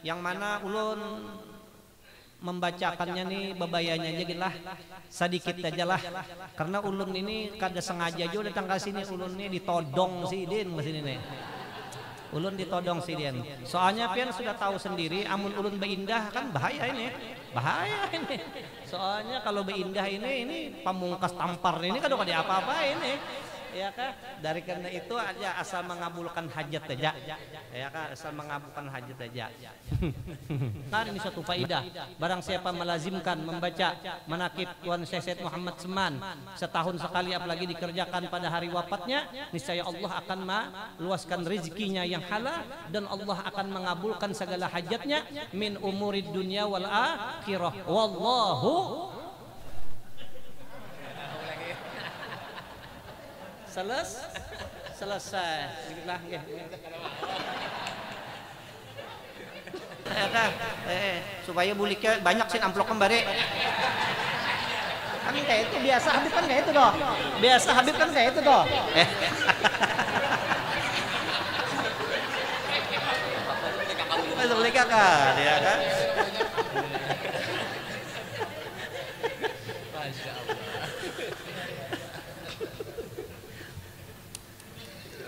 yang mana ulun membacakannya nih bebayanya aja gitu lah, sedikit aja lah, karena ulun ini kada sengaja juga datang ke sini. Ulun ini ditodong si Din ke sini nih. Ulun ditodong si Din. Soalnya pian sudah tahu sendiri, amun ulun beindah kan bahaya ini. Bahaya ini. Soalnya kalau beindah ini pamungkas tampar ini kan udah apa-apa ini. Ya kah? Dari karena itu aja asal mengabulkan hajat aja. Ya kah? Asal mengabulkan hajat aja. Nah, ini satu faidah. Barang siapa melazimkan membaca manaqib Tuan Syekh Muhammad Seman setahun sekali, apalagi dikerjakan pada hari wafatnya, niscaya Allah akan meluaskan rezekinya yang halal dan Allah akan mengabulkan segala hajatnya min umurid dunya wal akhirah. Wallahu selesai. Lah nggih. Supaya buliknya banyak sih amplop kembali. Kami kayak itu biasa Habib kan kayak itu doh. Biasa Habib kan kayak itu doh. Masuk beli kakak, ya kan?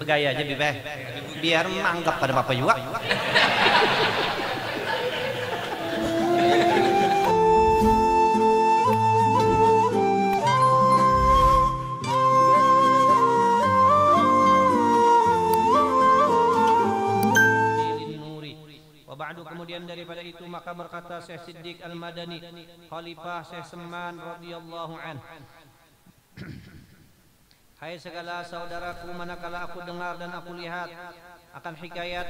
Gaya aja Bibe, biar menganggap pada bapak juga. Kemudian daripada itu maka berkata Syekh Siddiq Al-Madani, Khalifah Syekh Seman radhiyallahu an, hai segala saudaraku, manakala aku dengar dan aku lihat akan hikayat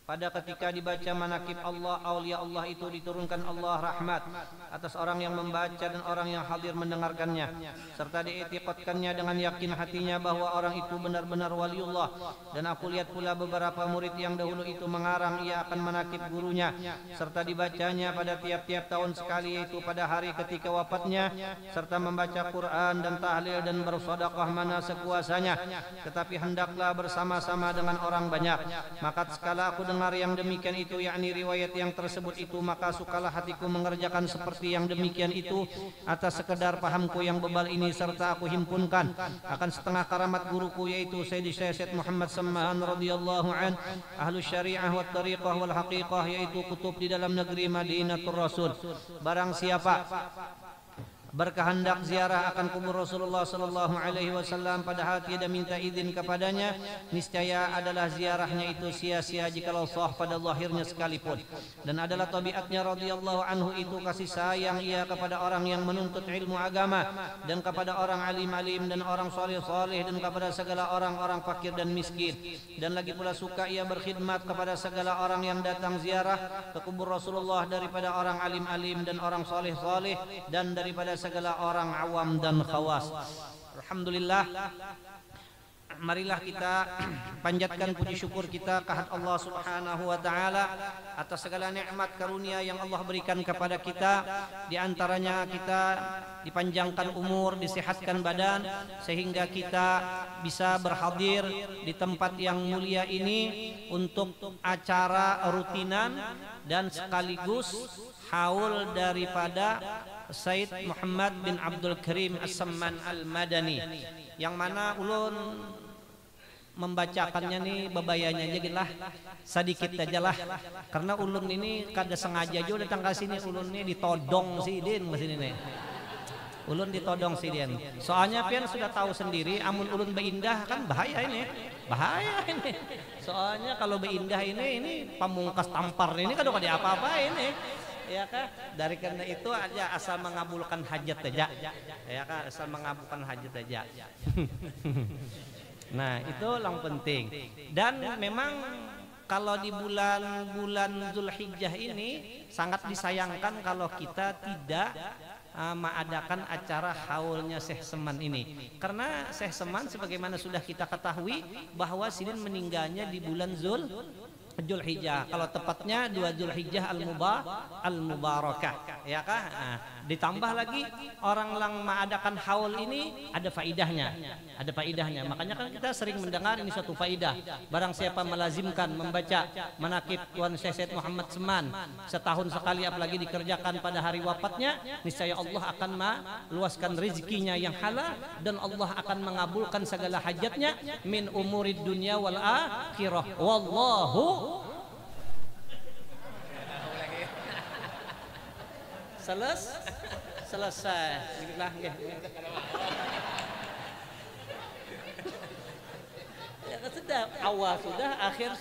pada ketika dibaca manaqib Allah, aulia Allah itu diturunkan Allah rahmat atas orang yang membaca dan orang yang hadir mendengarkannya, serta diiktikadkannya dengan yakin hatinya bahwa orang itu benar-benar waliullah. Dan aku lihat pula beberapa murid yang dahulu itu mengarang ia akan manaqib gurunya, serta dibacanya pada tiap-tiap tahun sekali, yaitu pada hari ketika wafatnya, serta membaca Quran dan tahlil dan bersedekah mana sekuasanya, tetapi hendaklah bersama-sama dengan orang banyak. Maka sekala aku dengar yang demikian itu, yakni riwayat yang tersebut itu, maka sukalah hatiku mengerjakan seperti yang demikian itu atas sekedar pahamku yang bebal ini, serta aku himpunkan akan setengah karamat guruku, yaitu Sayyidi Syekh Muhammad Seman radhiyallahu an, ahlu syariah wa tariqah wal haqiqah, yaitu kutub di dalam negeri Madinatul Rasul. Barang siapa berkehendak ziarah akan kubur Rasulullah sallallahu alaihi wasallam padahal tiada minta izin kepadanya, niscaya adalah ziarahnya itu sia-sia jikalau sah pada zahirnya sekalipun. Dan adalah tabiatnya radhiyallahu anhu itu kasih sayang ia kepada orang yang menuntut ilmu agama, dan kepada orang alim-alim dan orang saleh-saleh, dan kepada segala orang-orang fakir dan miskin. Dan lagi pula suka ia berkhidmat kepada segala orang yang datang ziarah ke kubur Rasulullah daripada orang alim-alim dan orang saleh-saleh, dan daripada segala orang awam dan khawas. Alhamdulillah, marilah kita panjatkan puji syukur kita kehadirat Allah Subhanahu wa taala atas segala nikmat karunia yang Allah berikan kepada kita. Di antaranya kita dipanjangkan umur, disehatkan badan, sehingga kita bisa berhadir di tempat yang mulia ini untuk acara rutinan dan sekaligus haul daripada Said Muhammad bin Abdul Karim As-Samman Al-Madani, yang mana ulun membacakannya nih bebayanya aja gitu lah, sedikit aja lah, karena ulun ini kada sengaja juga datang ke sini. Ulun ini ditodong si Din ke sini nih. Ulun ditodong si Din. Soalnya pian sudah tahu sendiri, amun ulun beindah kan bahaya ini. Bahaya ini. Soalnya kalau beindah ini pamungkas tampar ini kan udah apa-apa ini. Ya kah? Dari karena itu aja asal mengabulkan hajat aja. Ya kah? Asal mengabulkan hajat aja. Nah, itu yang penting. Dan memang kalau di bulan Zulhijjah ini sangat disayangkan kalau kita tidak mengadakan acara haulnya Syekh Seman ini, karena Syekh Seman sebagaimana sudah kita ketahui bahwa Sidin meninggalnya di bulan Zulhijjah, kalau tepatnya 2 Zulhijjah al-Mubarakah, ya kah? 2 Ditambah lagi orang yang mengadakan haul ini ada faidahnya, ada faidahnya. Makanya kan kita sering mendengar ini suatu faidah. Barang siapa melazimkan membaca manaqib Tuan Syekh Said Muhammad Seman setahun sekali, apalagi dikerjakan pada hari wafatnya, niscaya Allah akan meluaskan rezekinya yang halal dan Allah akan mengabulkan segala hajatnya min umurid dunya wal akhirah. Wallahu selesai. Ya kan sudah, awal sudah, akhir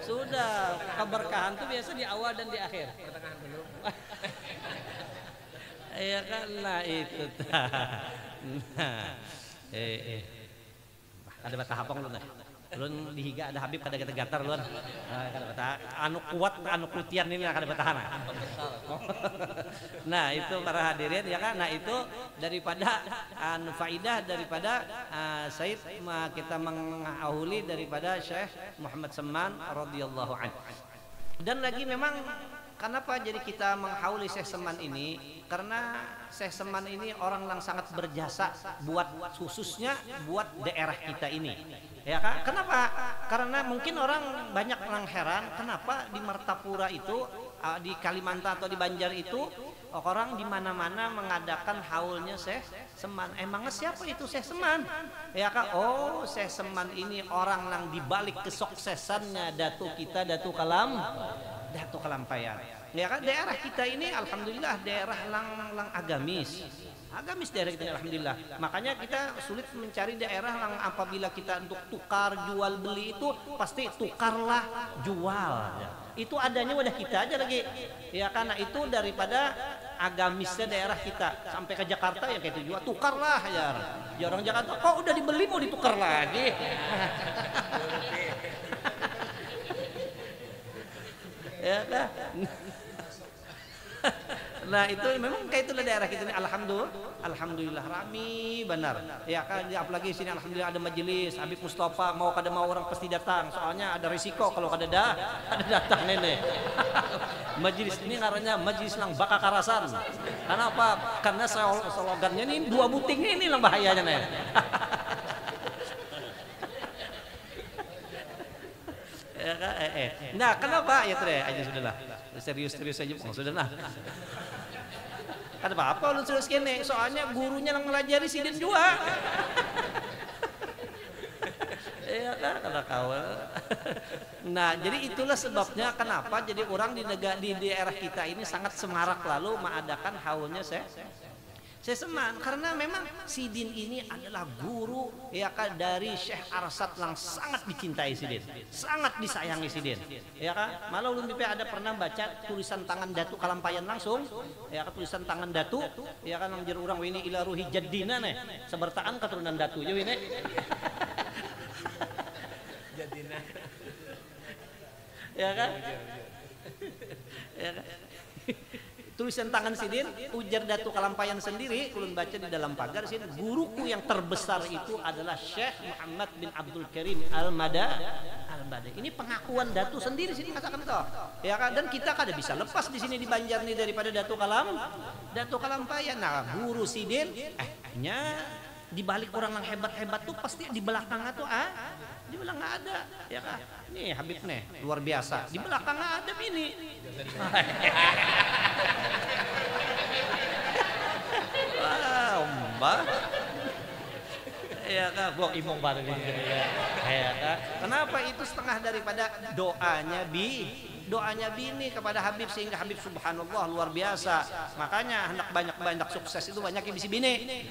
sudah. Keberkahan itu biasa di awal dan di akhir. Pertengahan belum. Ya kan, nah itu. Nah, ada bata hapong lu nah. Ulun dihiga ada Habib kada gatar ulun. Kada bata anu kuat anu krutian ini kada batahan. Nah, itu para hadirin ya kan. Nah, itu daripada anu faidah daripada Said kita mengahuli daripada Syekh Muhammad Seman radhiyallahu anhu. Dan lagi memang kenapa jadi kita menghauli Syekh Seman ini? Karena Syekh Seman ini orang yang sangat berjasa buat khususnya buat daerah kita ini. Ya kan? Kenapa? Karena mungkin orang banyak orang heran kenapa di Martapura itu, di Kalimantan atau di Banjar itu orang di mana-mana mengadakan haulnya Syekh Seman. Emangnya siapa itu Syekh Seman? Ya kan? Oh, Syekh Seman ini orang yang dibalik kesuksesannya Datu kita, Datu Kalampayan. Ya kan, daerah kita ini alhamdulillah daerah lang agamis daerah kita alhamdulillah. Makanya kita sulit mencari daerah yang apabila kita untuk tukar jual beli itu pasti tukarlah jual. Itu adanya wadah kita aja lagi. Ya karena itu daripada agamisnya daerah kita sampai ke Jakarta ya kayak itu juga tukarlah ya. Ya orang Jakarta kok udah dibeli mau ditukar lagi. Ya kan? Nah itu memang kayak itulah daerah kita ini alhamdulillah rami benar ya kan, apalagi sini alhamdulillah ada majelis Habib Mustafa, mau kada mau orang pasti datang, soalnya ada risiko kalau kada ada datang nenek. Majelis ini ngarannya majelis lang baka karasan. Kenapa? Karena slogannya ini dua buting ini lang bahayanya nih. Ya kan? Nah kenapa ya teh aja sudahlah, serius aja sudahlah. Ada apa-apa lu serius kene, soalnya gurunya yang ngelajari sidin juga. Ya kan, kada kawal. Nah, jadi itulah sebabnya kenapa jadi orang di daerah kita ini sangat semarak lalu mengadakan haulnya Syekh Seman, karena memang Sidin ini adalah guru ya kan dari Syekh Arsad yang sangat dicintai Sidin, sangat disayangi Sidin. Ya kan, malah ulun ada pernah baca tulisan tangan Datu Kalampayan langsung, ya kan, tulisan tangan Datu, ya kan nang urang ini ila ruhi jaddina nih, sebertaan keturunan Datu yo ini. Jaddina. Ya kan? Ya kan? Tulisan tangan Sidin, ujar Datu Kalampayan sendiri, ulun baca di dalam pagar sini, guruku yang terbesar itu adalah Syekh Muhammad bin Abdul Karim Al-Badai. Ini pengakuan Datu sendiri sini katakan itu. Ya kan, dan kita kada bisa lepas di sini di Banjar nih daripada Datu Kalampayan. Nah, guru Sidin hanya di balik orang yang hebat-hebat tuh pasti di belakangnya tuh di belakang ada, ya kan? Nih Habib nih luar biasa. Di belakang ada ini. Wah, Mbak. Ya kan, gua imong baru ini. Ya kan? Kenapa itu setengah daripada doanya bini kepada Habib, sehingga Habib subhanallah luar biasa. Makanya hendak banyak sukses itu banyak yang bisa bini.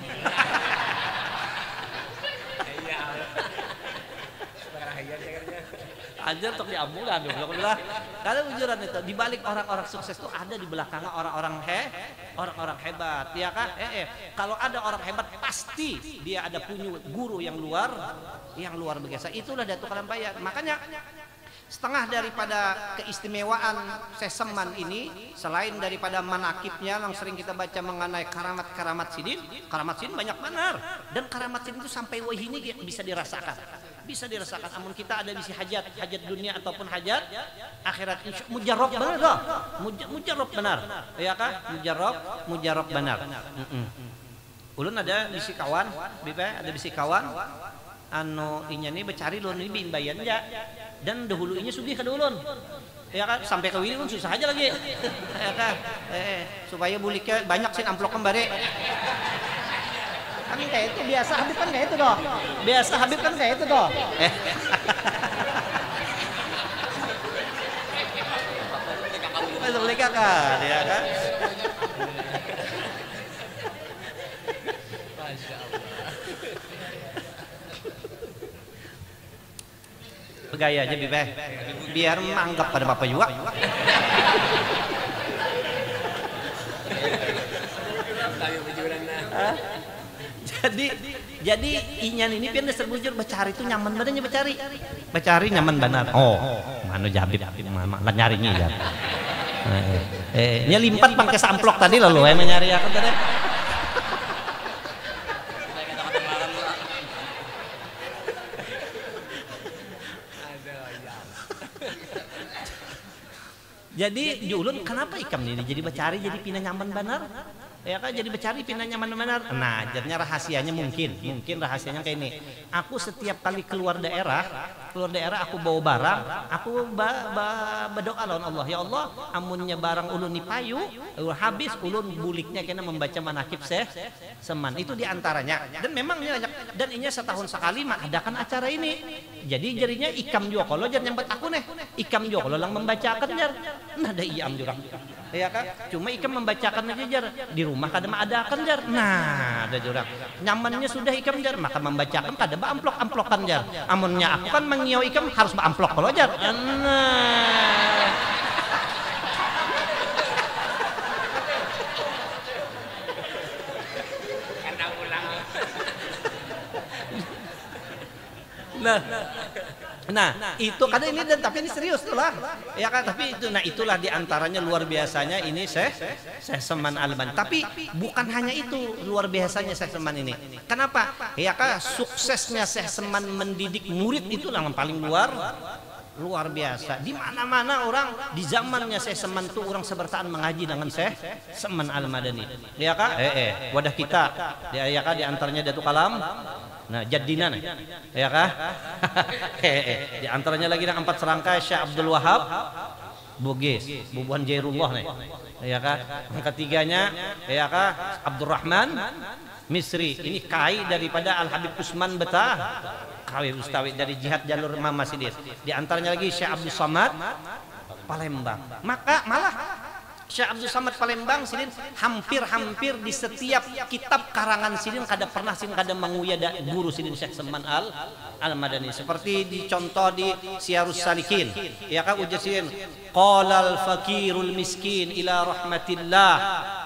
Aja untuk diambulan lah. Karena ujuran itu di balik orang-orang sukses itu ada di belakangnya orang-orang hebat, ya kan? Kalau ada orang hebat pasti dia ada punya guru yang luar biasa. Itulah Datu Kalampayan. Makanya setengah daripada keistimewaan Syekh Seman ini, selain daripada manakibnya yang sering kita baca mengenai karamat Sidin banyak benar, dan karamat Sidin itu sampai wahini bisa dirasakan. bisa dirasakan. Amun kita ada bisi hajat dunia ataupun hajat akhirat, mujarab benar kok, mujarab benar, ya kah? Mujarab benar. Ulun ada bisi kawan, ada bisi kawan, anu inya nih becari ulun ini bimbayan ya, dan dahulu inya sugih ke ulun, ya kan? Sampai ke wili pun susah aja lagi, ya kan? Supaya buliknya banyak sih amplok kembali. Kan kayak itu biasa Habib kan kayak itu doh. Biasa Habib kan kayak itu doh. Masuk beli kakak, ya kan? Gaya aja Bibe, biar menganggap pada bapak juga. Jadi inyan ini pian dasar bujur becari itu nyaman badannya becari nyaman benar. Oh mana Jabib lah nyarinya ya. Nya limpat pakai samplok tadi lalu menyari aku tadi. Jadi julun kenapa ikam ini jadi becari jadi pindah nyaman benar? Ya kan jadi becari pindah nyaman benar. Nah, jadinya rahasianya mungkin rahasianya kayak ini. Aku setiap kali keluar daerah aku bawa barang, aku berdoa lawan Allah, ya Allah, amunnya barang ulun nipayu, habis ulun buliknya kena membaca manakib Seman. Itu diantaranya. Dan memang dan inya setahun sekali mah adakan acara ini. Jadi jadinya ikam juga kalau jar nyambat aku nih. Ikam juga kalau lang membacakan jar. Nah, ada iam jurang. Ya kan? Cuma ikam membacakan aja jar. Di rumah kadang ada akan jar. Nah, ada jurang. Nyamannya sudah ikam jar, maka membacakan kada amplok-amplokan jar. Amunnya aku kan mengiau ikam harus amplok kalau jar. Nah, itu karena ini dan tapi ini serius tuh lah, ya kan? Tapi itu, nah itulah diantaranya luar biasanya ini Syekh Seman Al-Albani. Tapi bukan hanya itu luar biasanya Syekh Seman ini. Kenapa? Ya kan suksesnya Syekh Seman mendidik murid itulah yang paling luar biasa. Di mana-mana orang di zamannya Syekh Seman tuh orang sebertaan mengaji dengan Syekh Seman Al-Madani. Ya kan? Wadah kita, ya kan diantaranya Datuk Kalam. Nah, jadinya nih, ya kah? Di antaranya lagi yang 4 serangkai Syekh Abdul Wahab Bugis, Bubuhan Jairullah nih, ya kah? Yang ketiganya, ya kah? Abdurrahman Misri. Ini kai daripada Al Habib Usman Betah, kai Ustawi dari Jihad Jalur Mama Sidis. Di antaranya lagi Syekh Abdul Samad Palembang. Maka malah Syekh Abdul Samad Palembang sidin hampir di setiap kitab karangan sidin kada pernah sidin kada menguya guru sidin Syekh Seman Al-Madani. Seperti dicontoh di Syiarus Salikin, ya kan ujar sidin qalal fakirul miskin ila rahmatillah,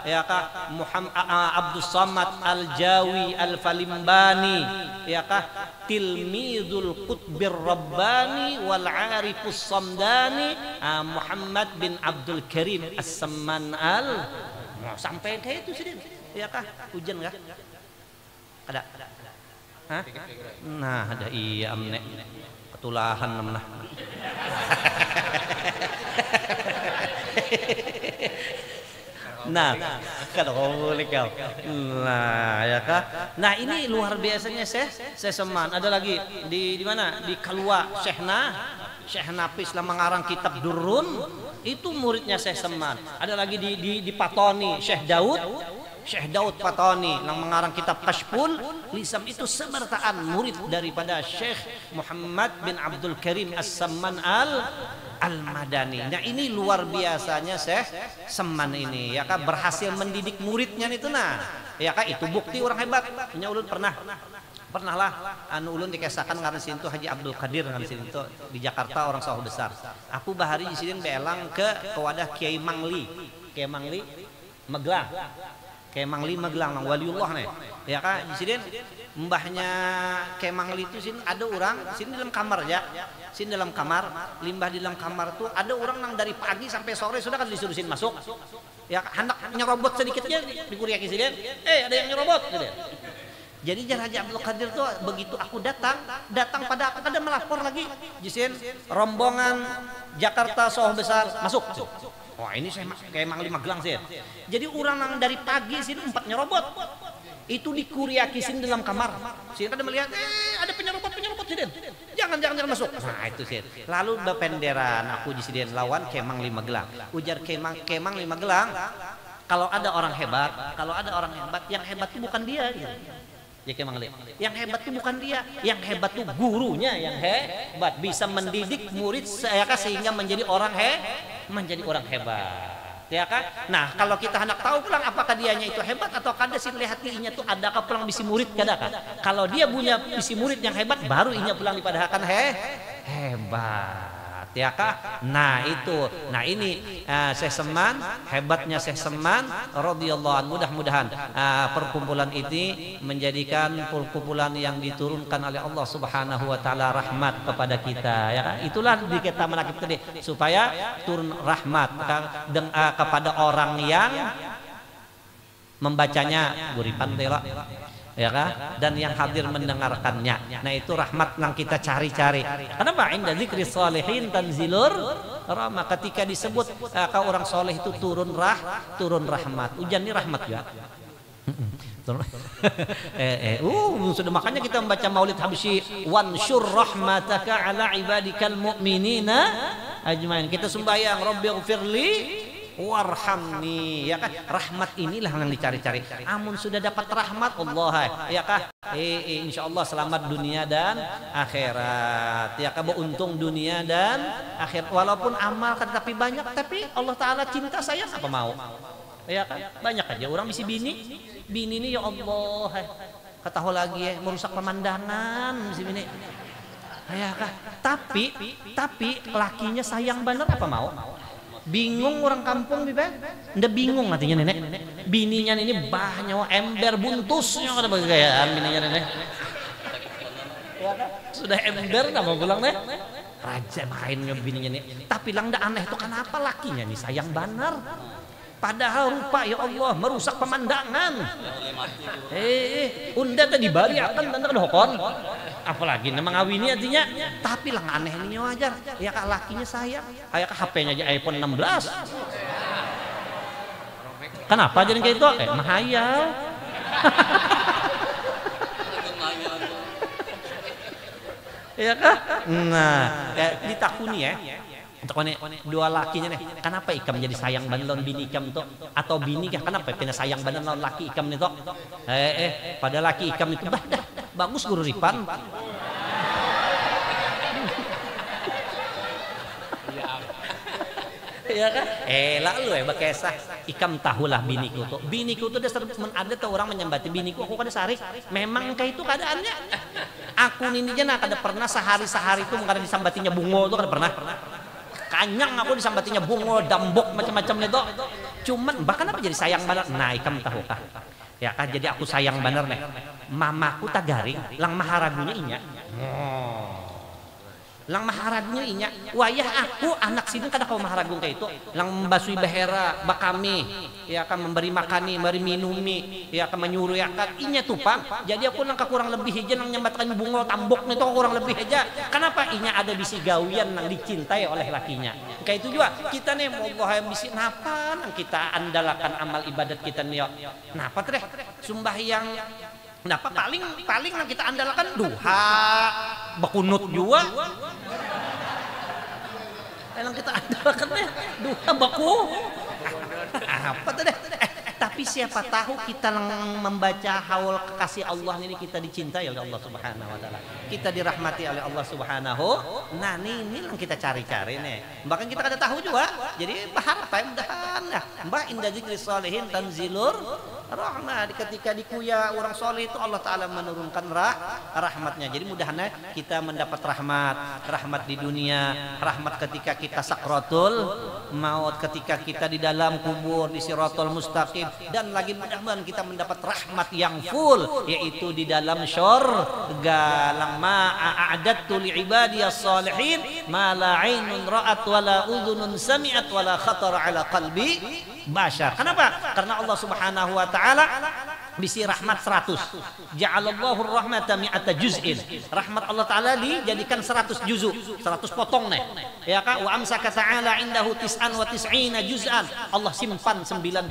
ya kan Muhammad Abdul Samad Al-Jawi Al-Falimbani, ya kan tilmidul qutbir rabbani wal arifus samdani Muhammad bin Abdul Karim As-Seman sampai kayak itu sih, ya kah? Hujan kah? Ada? Hah? Nah, ada iya amne ketulahan namanya. Nah, kalau boleh kau. Nah, ya kah? Nah, ini luar biasanya Syekh Seman. Ada lagi di mana? Di Kalua Syekh Nafis lah mengarang kitab Durrun, itu muridnya Syekh Seman. Ada lagi di Patoni Syekh Daud Patoni yang mengarang kitab Kashful Lisam, itu sebertaan murid daripada Syekh Muhammad bin Abdul Karim As-Seman Al-Madani. Nah, ini luar biasanya Syekh Seman ini, ya kan berhasil mendidik muridnya itu. Nah, ya kan itu bukti orang hebat. Ini ulun pernah lah anu ulun dikesahkan ngaran sini tuh Haji Abdul Qadir ngaran sini tuh di Jakarta, orang sawah besar. Aku bahari di sini beelang ke wadah Kiai Mangli Meglang. Kiai Mangli Meglang waliullah nih. Ya kan di sini mbahnya Kiai Mangli itu sini ada orang sini dalam kamar ya. Sini dalam kamar, limbah di dalam kamar tuh ada orang yang dari pagi sampai sore sudah kan disuruhin masuk. Ya hendak nyerobot sedikitnya dikuriaki sini. Ada yang nyerobot gitu. Jadi Raja Abdul Qadir tuh begitu aku datang pada aku ada melapor lagi, jisin rombongan Jakarta Sawah Besar masuk. Wah ini saya kayak Mang Lima Gelang sih. Jadi orang dari pagi sini 4 nyerobot. Itu dikuriakisin dalam kamar. Sini ada melihat ada penyerobot sini. Jangan masuk. Nah itu sih. Lalu bependeran aku di sini lawan Kemang Lima Gelang. Ujar Kemang Lima Gelang. Kalau ada orang hebat, yang hebat itu bukan dia. Gitu. Ya Kemang Lima. Yang hebat itu bukan dia, yang hebat itu gurunya yang hebat bisa mendidik murid sehingga menjadi orang hebat. Ya kan? Nah, kalau kita hendak tahu pulang apakah dianya itu hebat atau kada sih lihat inya tuh adakah pulang bisi murid kada kan? Kalau dia punya bisi murid yang hebat baru inya pulang dipadahkan hebat. Ya kah? Nah itu, nah ini Syekh Seman, hebatnya Syekh Seman radhiyallahu anhu. Mudah-mudahan perkumpulan ini menjadikan perkumpulan yang diturunkan oleh Allah Subhanahu wa taala rahmat kepada kita ya kan? Itulah di kita menakib tadi supaya turun rahmat kepada orang yang membacanya guripan tela ya kan, dan yang hadir mendengarkannya. Nah itu rahmat yang kita cari-cari. Kenapa? Inda dzikri sholihin tanzilur rahmah. Ketika disebut orang soleh itu turun rahmat. Hujan ini rahmat ya. Sudah makanya kita membaca Maulid Habsyi wansyur rahmataka ala ibadikal mu'minina ajmain. Kita sembahyang Rabbighfirli warhamni ya kan, rahmat inilah yang dicari-cari. Amun sudah dapat rahmat Allah ya kah, insyaallah selamat dunia dan akhirat ya kah, beruntung dunia dan akhirat. Walaupun amal kan tapi banyak, tapi Allah Taala cinta sayang apa mau ya kan, banyak aja orang misi bini ini ya Allah ketahu lagi merusak pemandangan misi bini ya kah, tapi lakinya sayang bener apa mau. Bingung orang kampung bibe, ndak bingung artinya nenek. Bininya ini banyak ember buntusnya ada bagaian bininya nenek. Sudah ember nama pulang nih. Raja mainnya bininya nih. Tapi lang ndak aneh itu kenapa lakinya nih sayang banar. Padahal rupa ya Allah merusak pemandangan. Unda tadi bari akan tanda hokon. Apalagi nama ngawini artinya. Tapi lah aneh ini wajar. Ya kak lakinya sayang. Kayak HP-nya aja iPhone 16. Kenapa jadi kayak itu? Mahayal. Ya kak. Nah, ditakuni ya. Untuk dua lakinya nih, kenapa ikam jadi sayang banget lawan bini ikam tuh, atau bini kah kenapa pina sayang banget lawan laki ikam nih tuh? Pada laki ikam itu bagus guru Ripan. Ya kan? Lalu bakesah ikam tahulah biniku tuh dasar ada tuh orang menyambati biniku aku kada sarik. Memang kayak itu keadaannya. Aku ini aja kada pernah sehari itu kada disambatinya bungo tuh kada pernah. Kanyang aku disambatinya bungo, dambok macam-macam itu. Cuman bahkan apa jadi sayang banget. Nah, ikam tahu kah? Ya kan jadi aku sayang bener nih. Mamaku tak garing, lang maharagunya inya. Lang maharagunya inya. Wayah aku anak sini kada kau maharagung kayak itu. Lang membasui behera, bakami, ya kan memberi makani, memberi minumi, ya kan menyuruh ya kan inya tupang. Jadi aku lang kurang lebih aja nang nyambatkan bungo tambok nih tuh kurang lebih aja. Kenapa inya ada bisi gawian nang dicintai oleh lakinya. Kayak itu juga kita nih mau yang bisi napa nang kita andalkan amal ibadat kita nih. Napa teh sembahyang. Napa paling nang kita andalkan duha, bakunut juga. Yang kita andalkan duha baku. Apa tuh deh? Tapi siapa tahu kita membaca haul kekasih Allah ini kita dicintai oleh Allah Subhanahu wa taala. Kita dirahmati oleh Allah Subhanahu. Nah, ini yang kita cari-cari nih. Bahkan kita kada tahu juga. Jadi berharap mudahan dah. Mbah inda dzikri sholihin tanzilur rahmah. Ketika dikuya orang soleh itu Allah Ta'ala menurunkan rahmatnya. Jadi mudahan kita mendapat rahmat di dunia, rahmat ketika kita sakratul maut, ketika kita di dalam kubur di siratal mustaqim, dan lagi mudah-mudahan kita mendapat rahmat yang full, yaitu di dalam syurga. Lamma a'adattu li ibadiyas salihin ma la 'ainun ra'at wa la udhunun sami'at wa la khatara 'ala qalbi bashar. Kenapa? Karena Allah Subhanahu wa taala bisi rahmat 100. Ja'alallahu rahmata mi'ata juz'in. Rahmat Allah Ta'ala dijadikan 100 juzuk, 100 potong nih. Ya kan? Wa amsaka ta'ala indahu tis'an wa tis'ina juz'an. Allah simpan 99.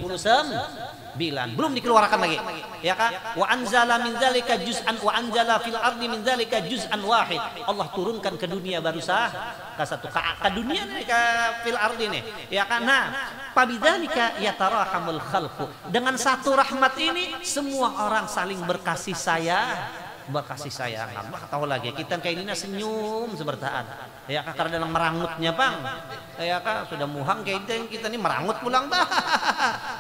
Belum dikeluarkan lagi. Ya kan? Wa anzala min dzalika juz'an wa anzala fil ardi min dzalika juz'an wahid. Allah turunkan ke dunia baru ke satu ke dunia nih, ke fil ardi nih. Ya kan? Nah, pabidzalika yatarahamul khalqu. Dengan satu rahmat ini semua orang saling berkasih sayang. Nggak tahu lagi kita kayak ini senyum sebertaan. Ya kan karena dalam merangutnya bang. Ya kan sudah muhang kayak kita nih merangut pulang bah.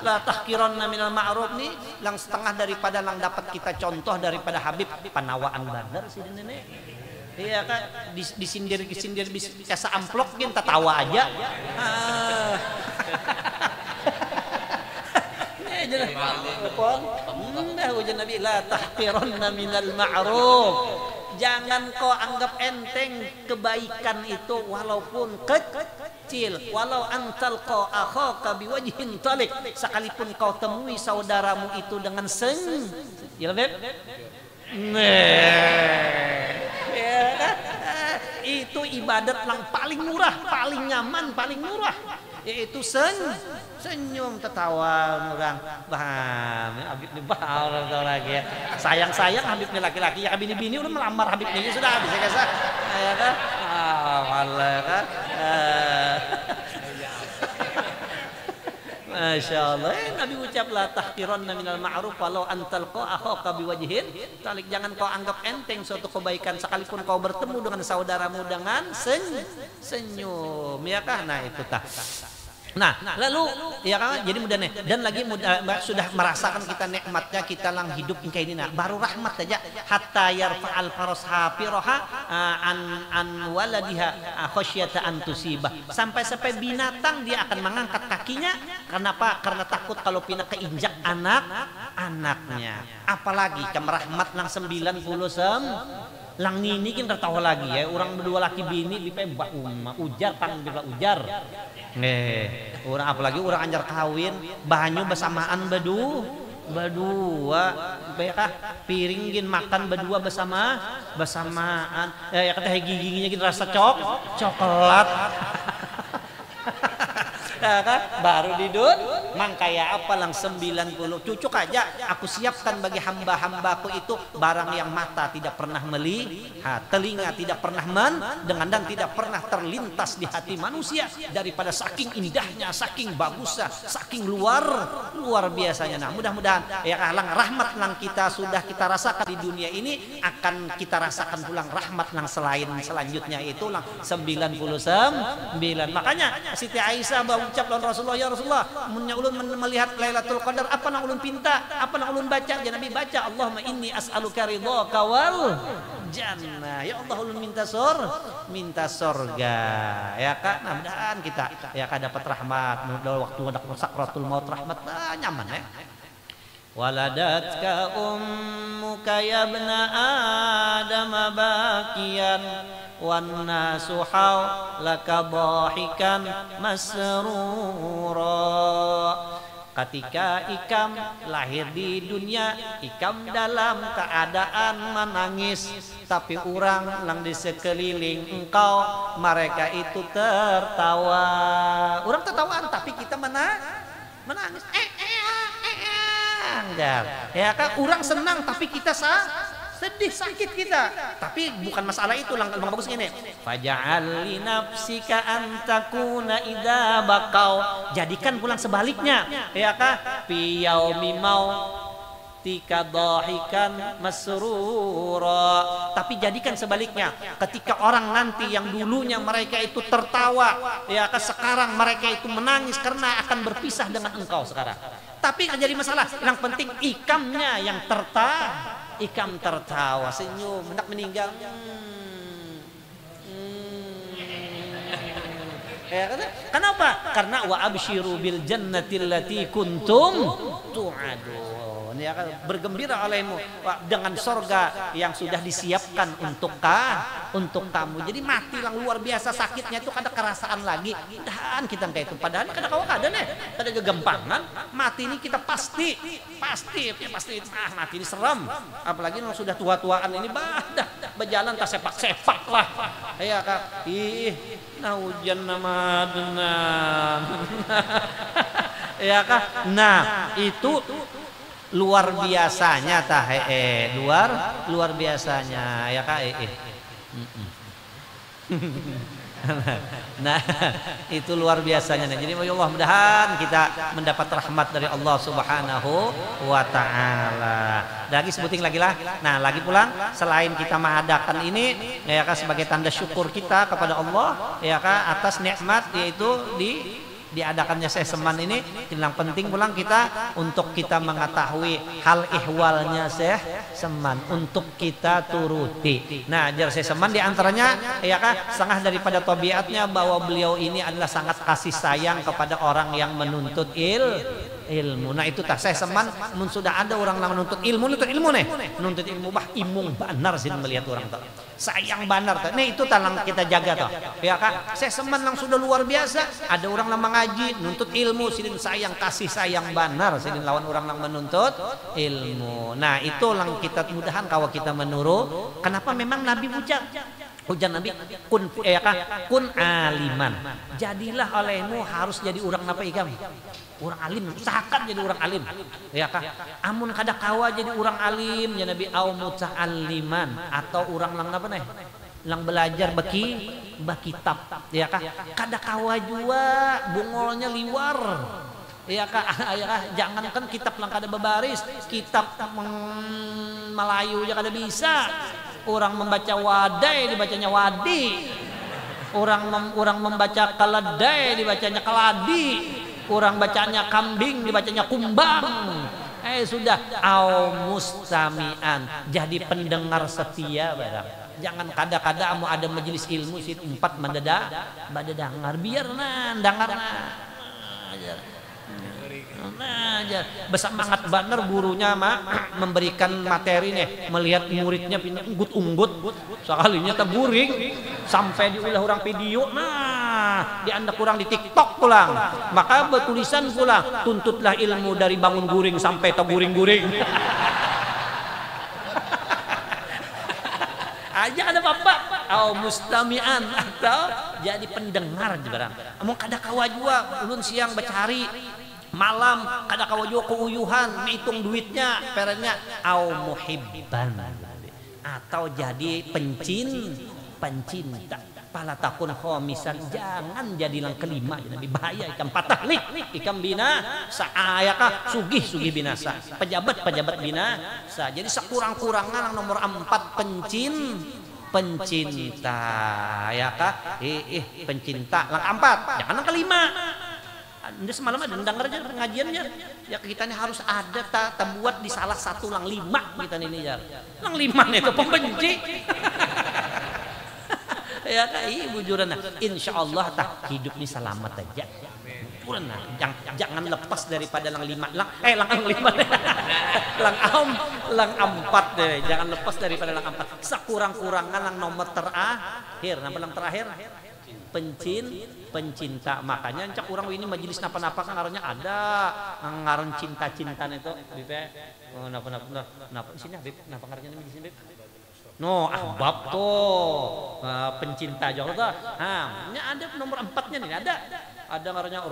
La tahqiranna minal ma'ruf nih lang setengah daripada lang dapat kita contoh daripada Habib panawaan bandar si nenek. Iya kan disindir bisa amplok kita tawa aja. Ujian Nabi la tahqiranna minal ma'ruf. Jangan kau anggap enteng kebaikan itu walaupun kecil. Walau antal kau akhaka biwajhin talik. Sekalipun kau temui saudaramu itu dengan ya Beb? Itu ibadat yang paling murah, paling nyaman, paling murah, yaitu senyum, tertawa, orang paham. Habib ini bahal lagi ya. Sayang Habib ini laki-laki, ya Habib ini bini udah melamar Habib ini sudah bisa kasar, ya kan? Malah kan. Masya Allah, Nabi ucap la tahqiranna minal ma'ruf walau antal kau akhaka biwajhin talik. Jangan kau anggap enteng suatu kebaikan sekalipun kau bertemu dengan saudaramu dengan senyum, ya kan? Nah itu tah. Nah, lalu ya kan jadi mudah nih dan lagi sudah merasakan kita nikmatnya kita lang hidup kayak ini nah baru rahmat saja hatta yarfa'al farasha firoha an waladiha khasyata an tusibah sampai binatang dia akan mengangkat kakinya. Kenapa? Karena takut kalau pindah keinjak anaknya. Apalagi rahmat lang 90 lang ini kan tertawa lagi ya orang berdua laki bini dipembak ujar kan bila ujar orang apalagi orang anjar kawin banyu bersamaan berdua piringin makan berdua bersamaan ya kata giginya kita rasa coklat ya kan? Baru didut mangkaya apa lang 90 cucuk aja aku siapkan bagi hamba-hambaku itu barang yang mata tidak pernah melihat, telinga tidak pernah mendengar dan tidak pernah terlintas di hati manusia daripada saking indahnya, saking bagusnya, saking luar biasanya. Nah mudah-mudahan ya lang rahmat lang kita sudah kita rasakan di dunia ini akan kita rasakan pulang rahmat lang selanjutnya itu lang 99. Makanya Siti Aisyah ucap lawan Rasulullah, ya Rasulullah munnya ulun melihat Lailatul Qadar apa nang ulun pinta, apa nang ulun baca? Ya Nabi baca Allahumma inni as'aluka ridhaka wal jannah. Ya Allah ulun minta surga ya kan. Nah mudahan kita ya kan dapat rahmat waktu sakratul maut rahmat nyaman ya. Waladatka ummuka ya ibna adam bakiyan wan nasu haulaka dhahikan masrura. Ketika Ikam lahir di dunia, Ikam dalam keadaan menangis, tapi orang yang di sekeliling engkau mereka itu tertawa. Orang tertawaan tapi kita menangis. Ya kan orang senang tapi kita sedih sakit kita. Tapi bukan masalah itu lang bagus ini. Faja'al li nafsika an takuna idza baqau. Jadikan pulang sebaliknya. Ya kan? Fi yaumi mautika dhahikan masrura. Tapi jadikan sebaliknya. Ketika orang nanti yang dulunya mereka itu tertawa, ya kan sekarang mereka itu menangis karena akan berpisah dengan engkau sekarang. Tapi nggak jadi masalah. Yang penting ikamnya yang Ikam tertawa, senyum, hendak meninggal. Kenapa? Karena wa absyiru bil jannati allati kuntum tu'adun. ya kan, bergembira olehmu dengan sorga yang sudah disiapkan untuk kamu. Jadi mati lang luar biasa sakitnya itu kada kerasaan lagi. Dan kita kayak itu padahal kada kawa kada nih, kada gegampangan. Mati ini kita pasti mati ini serem. Apalagi yang sudah tua-tuaan ini berjalan tak sepak-sepak lah. Ya kak, nah hujan nama denan. Ya kak, nah itu luar biasanya luar biasanya ya kak. Nah itu luar biasanya. Jadi Allah mudahan kita mendapat rahmat dari Allah Subhanahu wa ta'ala. Lagi sebutin lagi lah. Nah lagi pulang selain kita mengadakan ini ya kak sebagai tanda syukur kita kepada Allah ya kak atas nikmat yaitu diadakannya seseman ini, yang penting pulang kita untuk kita mengetahui hal ihwalnya seseman untuk kita turuti. Nah jar seseman diantaranya ya kan setengah daripada tabiatnya bahwa beliau ini adalah sangat kasih sayang kepada orang yang menuntut ilmu. Nah itu tak seseman mun sudah ada orang yang menuntut ilmu nih menuntut ilmu imung banar sih melihat orang tak sayang banar tak. Nih itu talang kita jaga toh ya kan seseman yang sudah luar biasa. Ada orang yang mengaji nuntut ilmu sidin sayang kasih sayang banar sidin lawan orang yang menuntut ilmu. Nah itu lang kita mudahan kalau kita menuru kenapa memang Nabi hujan Nabi kun aliman, jadilah olehmu harus jadi orang apa ikam orang alim, usahakan jadi orang alim ya kak. Amun kada kawa jadi orang alim ya Nabi au muta'alliman atau orang lang apa nih lang belajar baki kitab ya kak. Kada kawa jua bungolnya liwar ya kak. Jangankan kitab lang kada bebaris, kitab Melayu aja kada bisa. Orang membaca wadai dibacanya wadi, orang membaca keledai dibacanya keladi, orang bacanya kambing dibacanya kumbang. Sudah au mustami'an, jadi pendengar setia barang. Jangan kada-kada mau ada majelis ilmu sit 4 dengar biar dengar nah bersemangat bener gurunya memberikan materi nih melihat muridnya pindah unggut sekalinya terguring sampai diulah orang video dianda kurang di TikTok pulang maka bertulisan pulang tuntutlah ilmu dari bangun guring sampai terguring-guring aja ada bapak au mustami'an atau jadi pendengar barang. Among kada kawa jua ulun siang bercari malam kada kawa jua keuyuhan menghitung duitnya perennya au muhibban atau jadi pencinta pala takun khomisan jangan jadilah kelima Nabi bahaya ikam patahlik ikam bina saayakah sugih binasa pejabat binasa. Jadi sekurang-kurangnya nomor 4 pencinta ya kak pencinta lang 4 jangan lang kelima. Ini semalam ada dengar aja pengajiannya ya kita ini harus ada buat di salah satu lang 5 kita ini ya lang 5 itu pembenci ya kak bujuran insya Allah tak hidup ini selamat aja purna jangan lepas daripada lang 5 lang 4 deh jangan lepas daripada lang 4 sekurang-kurangnya lang nomor terakhir nama lang terakhir pencinta makanya cak orang ini majelis napa-napa kan ngarannya ada ngaran cinta-cintaan itu Bib napa sini Bib napa ngarannya di sini Bib no ahbab tuh pencinta Jakarta ini ada nomor 4-nya nih ada ngarannya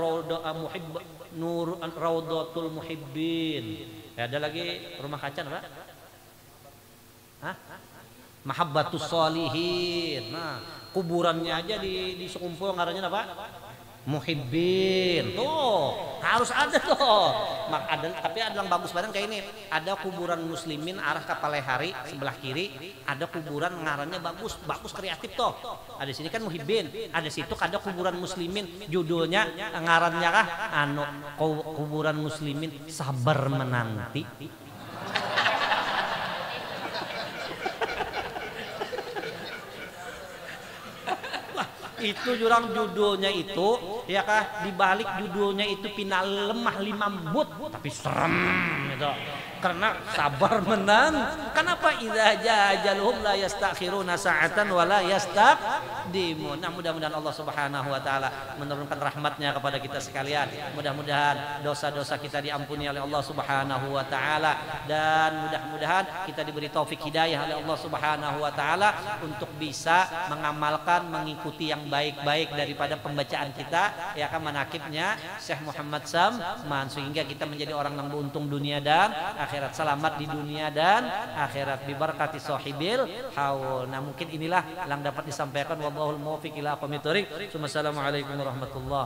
Raudatul Muhibbin ya, ada lagi rumah kaca apa Mahabbatus Sholihin. Nah kuburannya aja di sekumpul ngarannya apa Muhibbin tuh harus ada tuh ada tapi ada yang bagus banget kayak ini ada kuburan muslimin arah ke Palehari sebelah kiri ada kuburan ngarannya bagus kreatif tuh ada sini kan Muhibbin ada situ ada kuburan muslimin judulnya ngarannya kah kuburan muslimin sabar menanti. Itu jurang judulnya itu ya kah dibalik judulnya itu pinal lemah limambut tapi serem gitu karena sabar menang. Kenapa idza jaa ajaluhum la yastakhiruna sa'atan wa la yastaqdimun. Nah, mudah-mudahan Allah Subhanahu wa taala menurunkan rahmatnya kepada kita sekalian. Mudah-mudahan dosa-dosa kita diampuni oleh Allah Subhanahu wa taala, dan mudah-mudahan kita diberi taufik hidayah oleh Allah Subhanahu wa taala untuk bisa mengamalkan, mengikuti yang baik-baik daripada pembacaan kita ya kan manakibnya Syekh Muhammad Samman, sehingga kita menjadi orang yang beruntung dunia dan akhirat, selamat di dunia dan akhirat bibarakati sahibil haul. Nah, mungkin inilah yang dapat disampaikan, wallahul muwaffiq ila aqwamit thoriq. Wassalamualaikum warahmatullahi